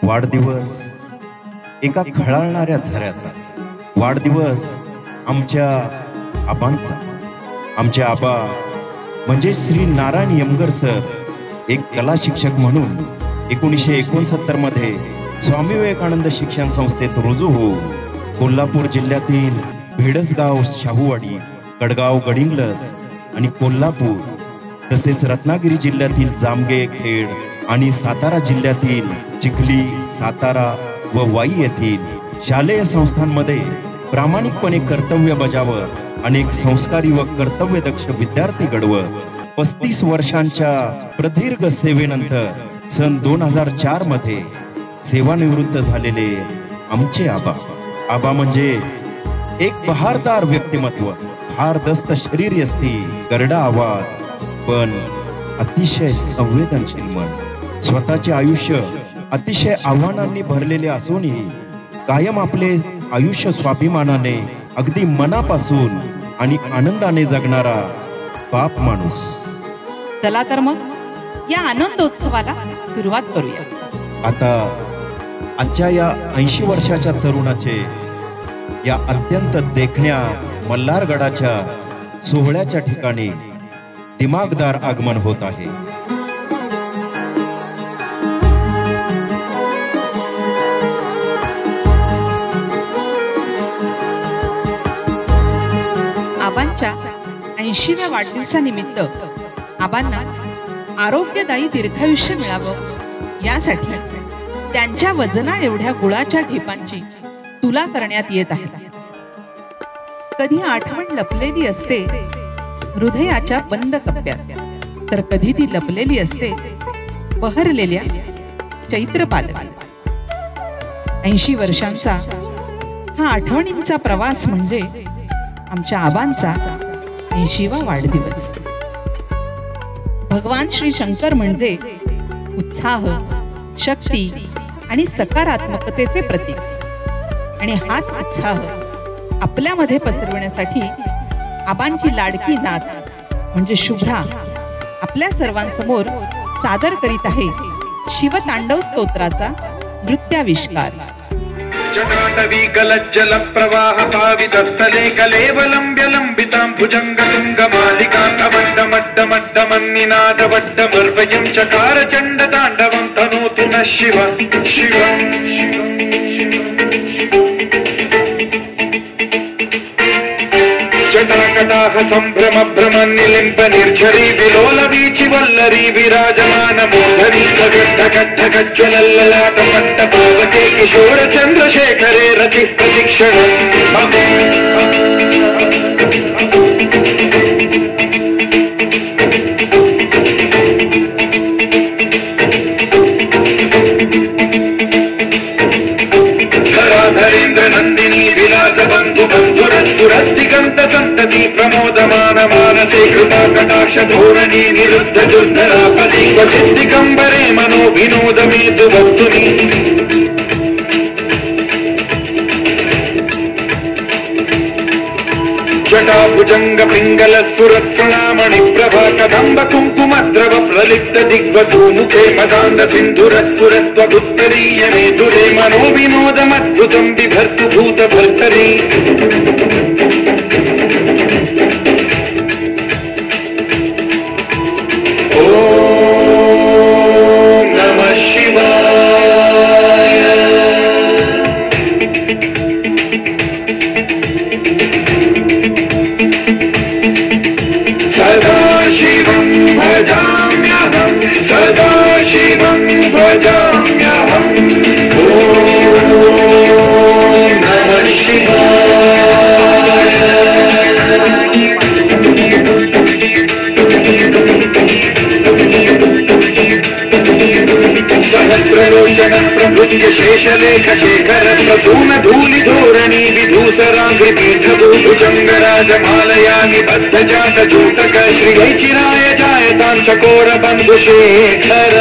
वाढदिवस एका खळाळणाऱ्या झऱ्याचा, वाढदिवस आमच्या आबांचा. आमचे आबा म्हणजे श्री नारायण यमगर सर एक कला शिक्षक म्हणून 1969 मध्ये स्वामी विवेकानंद शिक्षण संस्थेत रुजू होऊन कोल्हापूर जिल्ह्यातील भेडसगाव, शाहूवाडी, कडगाव, गडिंग्लज आणि कोल्हापूर तसेच रत्नागिरी जिल्ह्यातील जामगे, खेड आणि सातारा जिल्ह्यातील चिखली, सातारा व वाई येथील शालेय संस्थांमध्ये प्रामाणिकपणे कर्तव्य बजावत अनेक संस्कारी व कर्तव्यदक्ष विद्यार्थी घडवत 35 वर्षांच्या प्रदीर्घ सेवेनंतर सन 2004 मध्ये सेवानिवृत्त झालेले आमचे आबा. आबा म्हणजे एक बहारदार व्यक्तिमत्व, भारदस्त शरीरयष्टी, करडा आवाज, पण अतिशय संवेदनशील मन. स्वतःचे आयुष्य अतिशय आव्हानांनी भरलेले असूनही कायम आपले आयुष्य स्वाभिमानाने, अगदी मनापासून आणि आनंदाने जगणारा बाप माणूस. चला तर मग या आनंदोत्सवाला सुरुवात करूया. आता आजच्या या 80 वर्षाच्या तरुणाचे या अत्यंत देखण्या मल्हारगडाच्या सोहळ्याच्या ठिकाणी दिमागदार आगमन होत आहे. आबांच्या 80व्या वाढदिवसानिमित्त आबांना आरोग्यदायी दीर्घायुष्य मिळावं यासाठी त्यांच्या वजना एवढ्या गुळाच्या ठेपांची तुला करण्यात येत आहे. कधी आठवण लपलेली असते हृदयाच्या बंद कप्प्यात, तर कधी ती लपलेली असते बहरलेल्या चैत्र पालवीत. 80 वर्षांचा हा आठवणींचा प्रवास म्हणजे आमच्या आबांचा 80वा वाढदिवस. भगवान श्री शंकर म्हणजे उत्साह, शक्ती आणि सकारात्मकतेचे प्रतीक. आणि हाच उत्साह आपल्यामध्ये पसरवण्यासाठी आबांची लाडकी नात म्हणजे शुभ्रा आपल्या सर्वांसमोर सादर करीत आहे शिवतांडव स्तोत्राचा नृत्याविष्कार. जटाटवी गलज्जल प्रवाह पावितस्थले कलेवलंब्य लंबितां भुजंग तुंग मालिका कवड्ड मड्ड मड्ड मन्निनाद वड्ड मर्वयं चकार चंड तांडवं तनोतु न शिव शिव. जटाकटाह संभ्रम भ्रम निलिंब निर्झरी विलोल वीचि वल्लरी विराजमान मोधरी गड्ढगड्ढगज्ज्वलल्ललाट पट्ट पावके किशोर चंद्रशेखरे रति प्रतीक्षणम्. धराधरेन्द्र नंदिनी विलास बंधु बंधुर सुरदिगंत संतति प्रमोदमान मानसे कृपा कटाक्ष धोरणी निरुद्ध दुर्धरापदी क्वचित् दिगंबरे मनो विनोद मेतु वस्तुनि. जटा भुजंग पिंगल स्फुरत् फणामणि प्रभा कदंब कुंकुमद्रव प्रलिप्त दिग्वधू मुखे मदांद सिंधुर स्फुरत्वगुत्तरीय मेतुरे मनो विनोदमद्भुतं बिभर्तु भूत भर्तरी. ओम नमः शिवाय. सदाशिवं भजाम्यहं सदाशिवं भजाम्यहं. ओम नमः शिवाय. सहस्रलोचन प्रभृत्य शेषलेख शेखर प्रसून धूलि धोरणी विधूसराग्रि पीठभू भुजंगराजमालया निबद्ध जात जूटक श्री वैचिराय जायतां चकोर बंधु शेखर.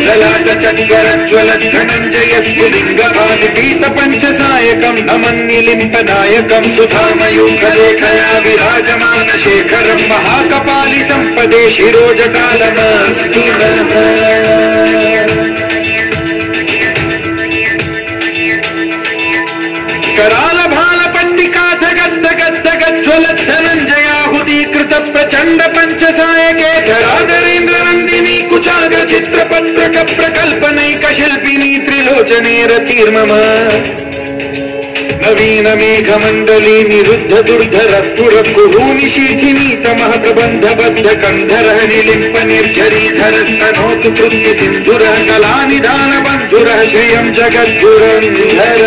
ललाट चक्कर ज्वलत् धनञ्जय स्फुलिङ्गभाति पीत पंचसायकं नमन्निलिम्पनायकं सुधामयूखलेखया विराजमान शेखरं महाकपालि संपदे शिरोजकालमस्तु नः. कराल भाल पट्टिका धगत धगत धगत ज्वलत धनंजयाहुतीकृत प्रचंड पंचसायके धराधरेंद्र नंदिनी कुचाग्र चित्रपत्रक प्रकल्पनैक शिल्पिनी त्रिलोचने रतिर्मम नवीन मेघमंडली निरुद्ध दुर्धर स्फुर कुहूनि शीथिनी तमः प्रबंध बद्ध कंधर निलिंप निर्झरीधर स्तनोतु कृत्य सिंधुर कला निधान बंधुर श्रियं जगद्गुरंधर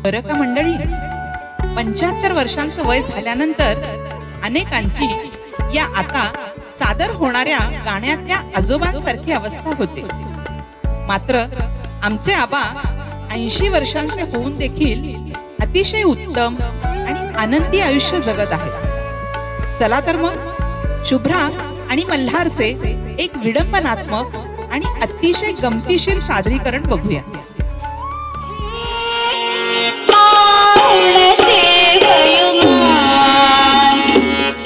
बरं का मंडळी, 75 वर्षांचं वय झाल्यानंतर अनेकांची या आता सादर होणाऱ्या गाण्यातल्या आजोबांसारखी अवस्था होते. मात्र आमचे आबा 80 वर्षांचे होऊन देखील अतिशय उत्तम आणि आनंदी आयुष्य जगत आहेत. चला तर मग शुभ्रा आणि मल्हारचे एक विडंबनात्मक आणि अतिशय गमतीशीर सादरीकरण बघूया.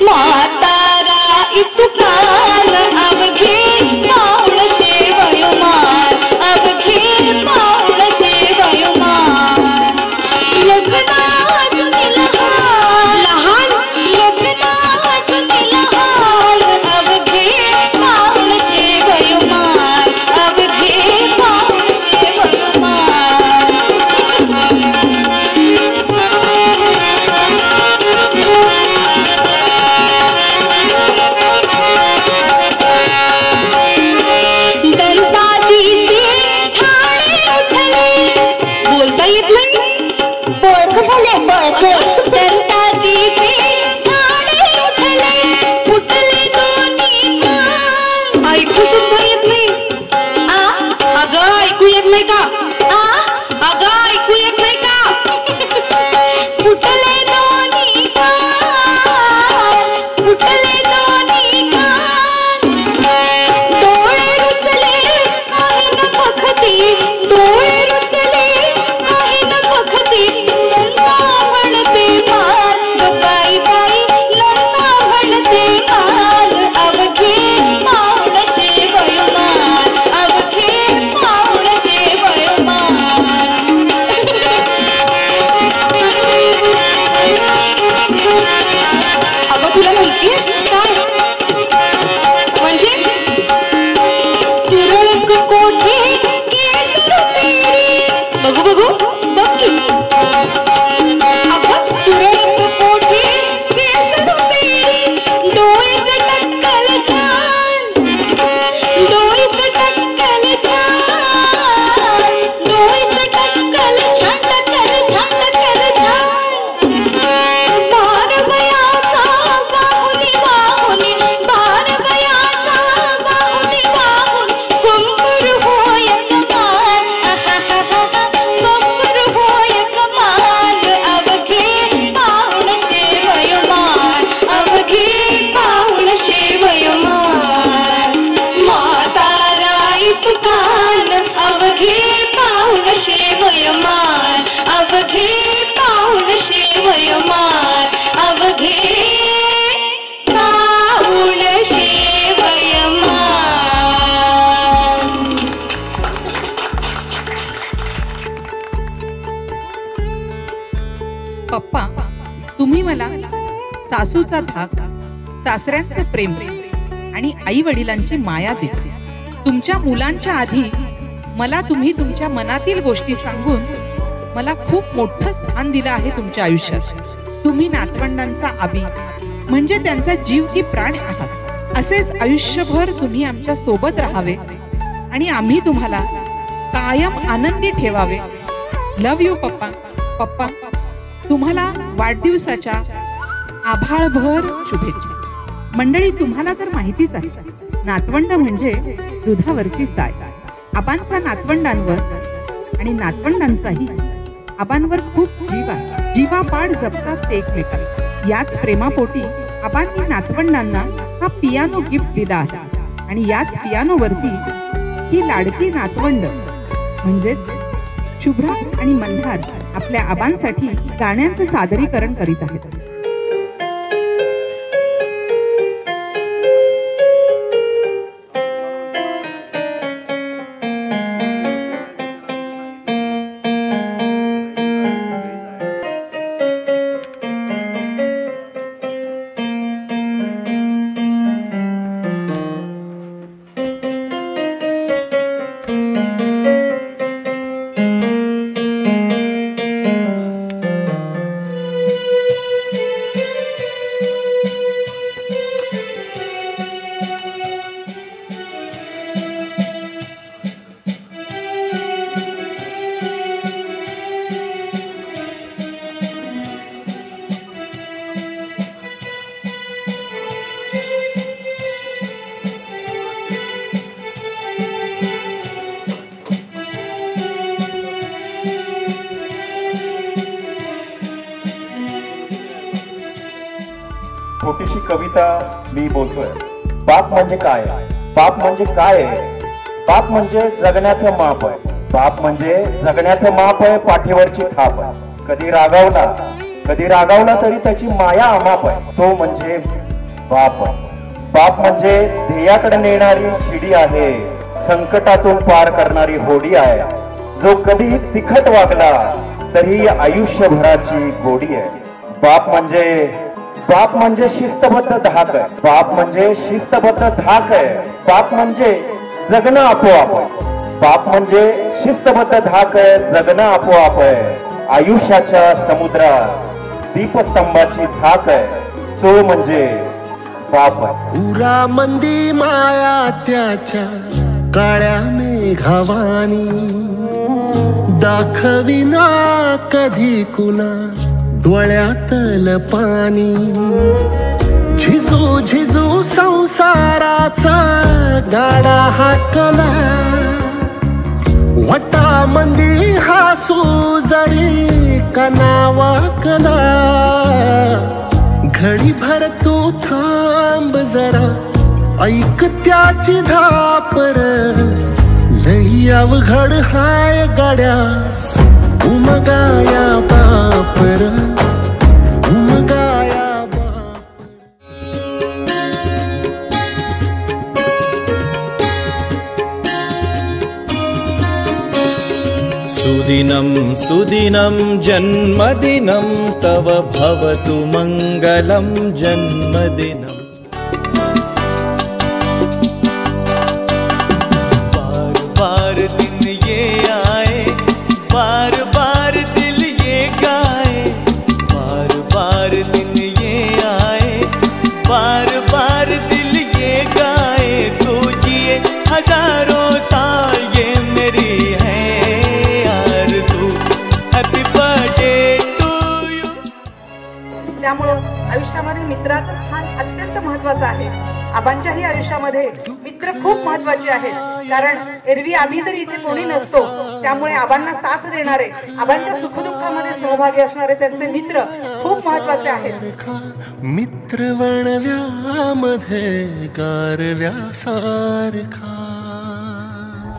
मातारा इतुकान अवघे पाऊण शेवयुमान अवघे पाऊण शेवयुमान लग्नात लहान लग्नात लहान अवघे पाऊण शेवयुमान अवघे पाऊण शेवयुमान पप्पा, तुम्ही मला सासूचा धाक, सासऱ्यांचे प्रेम आणि आई वडिलांची माया देते. तुमच्या मुलांच्या आधी मला तुम्ही तुमच्या मनातील गोष्टी सांगून मला खूप मोठं स्थान दिलं आहे तुमच्या आयुष्यात. तुम्ही नातवंडांचा आबी म्हणजे त्यांचा जीव की प्राण आहात. असेच आयुष्यभर तुम्ही आमच्या सोबत राहावे आणि आम्ही तुम्हाला कायम आनंदी ठेवावे. लव यू पप्पा. पप्पा, तुम्हाला वाढदिवसाच्या आभाळभर शुभेच्छा. मंडळी, तुम्हाला तर माहितीच आहे, नातवंड म्हणजे दुधावरची साय. आबांचा नातवंडांवर आणि नातवंडांचाही आबांवर खूप जीव आहे. जीवापाड जपतात ते एकमेकांना. याच प्रेमापोटी आबांनी नातवंडांना हा पियानो गिफ्ट दिला आहे आणि याच पियानोवरती ही लाडकी नातवंड म्हणजेच शुभ्रा आणि मल्हार आपल्या आबांसाठी गाण्यांचं सादरीकरण करीत आहेत. छोटीशी कविता मी बोलतोय. बाप म्हणजे काय? बाप म्हणजे काय आहे? बाप म्हणजे जगण्याचं माप आहे. बाप म्हणजे जगण्याचं माप आहे, पाठीवरची थाप आहे. कधी रागावला तरी त्याची माया अमाप आहे. तो म्हणजे बाप आहे. बाप म्हणजे ध्येयाकडे नेणारी शिडी आहे, संकटातून पार करणारी होडी आहे. जो कधी तिखट वागला तरी आयुष्यभराची गोडी आहे. बाप म्हणजे शिस्तबद्ध धाक आहे. बाप म्हणजे शिस्तबद्ध धाक आहे. बाप म्हणजे जगणं आपोआप आहे. बाप म्हणजे शिस्तबद्ध धाक आहे, जगणं आपोआप आहे. आयुष्याच्या समुद्रात दीपस्तंभाची धाक आहे. तो म्हणजे बाप आहे. उरा मंदी माया त्याच्या काळ्या मेघावानी, दाखविना कधी कुणा डोळ्यातल पाणी. झिजू झिजू संसाराचा गाडा हाकला, वटा मंदी हासू जरी कनावाकला. घडी भर तू थांब जरा, ऐक त्याची धापर. लई अवघड हाय गाड्या, उमगाया बापर, उमगाया बापर. सुदिनं सुदिनं जन्मदिनं तव भवतु मङ्गलं जन्मदिनम्. बार बार दिन ये आए, बार बार दिल ये गाए. बार बार दिन ये आए, बार बार दिल ये गाए. तू जिए हजारों साल ये मेरी है आरज़ू. Happy birthday to you. त्यामुळं आयुष्यामध्ये मित्राचं स्थान अत्यंत महत्वाचं आहे. आबांच्याही आयुष्यामध्ये मित्र खूप महत्वाचे आहेत. कारण एरवी आम्ही तरी इथे कोणी नसतो, त्यामुळे आबांना साथ देणारे, आबांच्या सुखदुःखामध्ये सहभागी असणारे त्यांचे मित्र खूप महत्वाचे आहेत. मित्र वणव्यामध्ये गारव्यासारखा,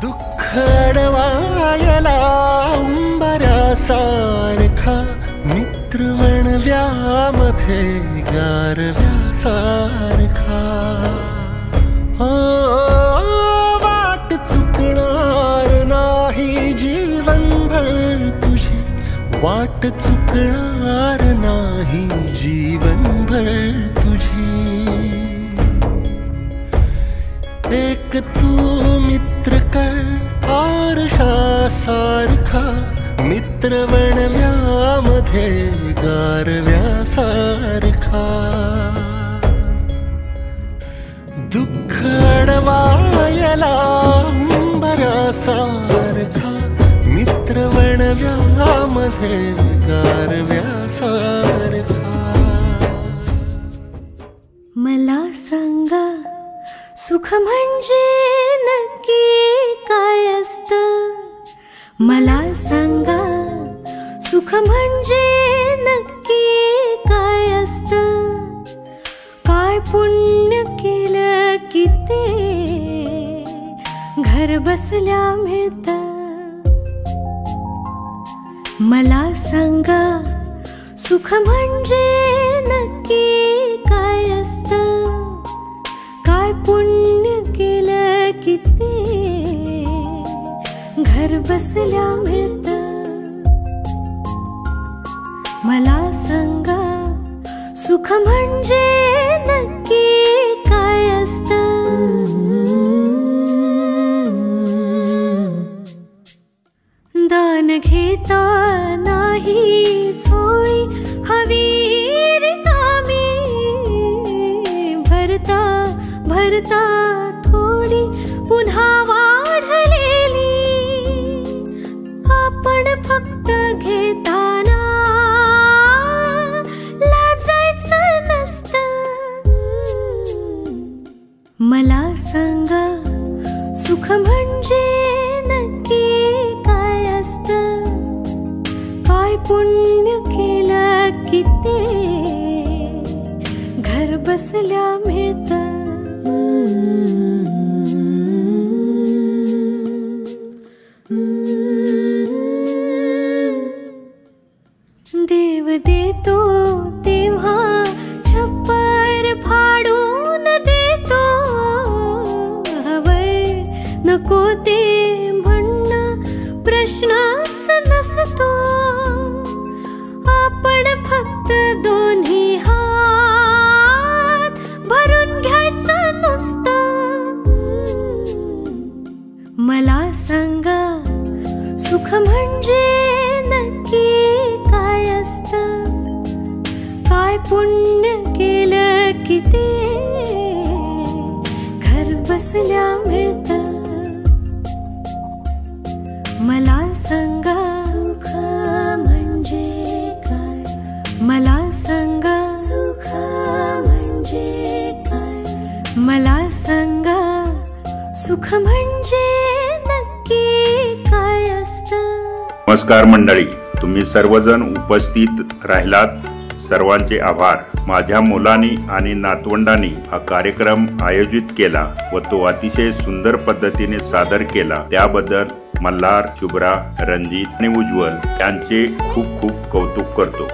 दुःख अडवायला उंबऱ्यासारखा. मित्र वणव्यामध्ये गारव्यासारखा. वाट चुकणार नाही जीवनभर तुझी, वाट चुकणार नाही जीवनभर तुझी. एक तू मित्र कर आरशासारखा, मित्र वणव्यामध्ये गारव्यासारखा. दुःख अडवायला उंबऱ्यासारखा, मित्र वणव्यामध्ये गारव्यासारखा. मला सांगा सुख म्हणजे नक्की काय असतं? मला सांगा सुख म्हणजे नक्की काय असतं? काय पुण्य केलं की ते घर बसल्या मिळतं? मला सांगा सुख म्हणजे नक्की काय असतं? काय पुण्य केलं की ते घर बसल्या मिळतं? मला सांगा सुख म्हणजे नक्की काय असतं? दान घेता नाही सोळी हवी रिकामी, भरता भरता थोडी पुन्हा वाढलेली. आपण फक्त घेताना लाजायचं नसतं. मला सांगा सुख म्हणजे नक्की काय असतं? काय पुण्य केलं की ते घर प्रश्नच नसतो, आपण फक्त दोन्ही हात भरून घ्यायचं नुसतं. मला सांगा सुख म्हणजे नक्की काय असतं, काय पुण्य केलं की ते घर बसल्या मिळतं. मला सांगा सुख म्हणजे काय, मला सांगा सुख म्हणजे काय, मला सांगा सुख म्हणजे नक्की काय असतं. नमस्कार मंडळी, तुम्ही सर्वजण उपस्थित राहिलात, सर्वांचे आभार. माझ्या मुलांनी आणि नातवंडांनी हा कार्यक्रम आयोजित केला व तो अतिशय सुंदर पद्धतीने सादर केला, त्याबद्दल मल्हार, शुभ्रा, रणजित आणि उज्ज्वल यांचे खूप खूप कौतुक करतो.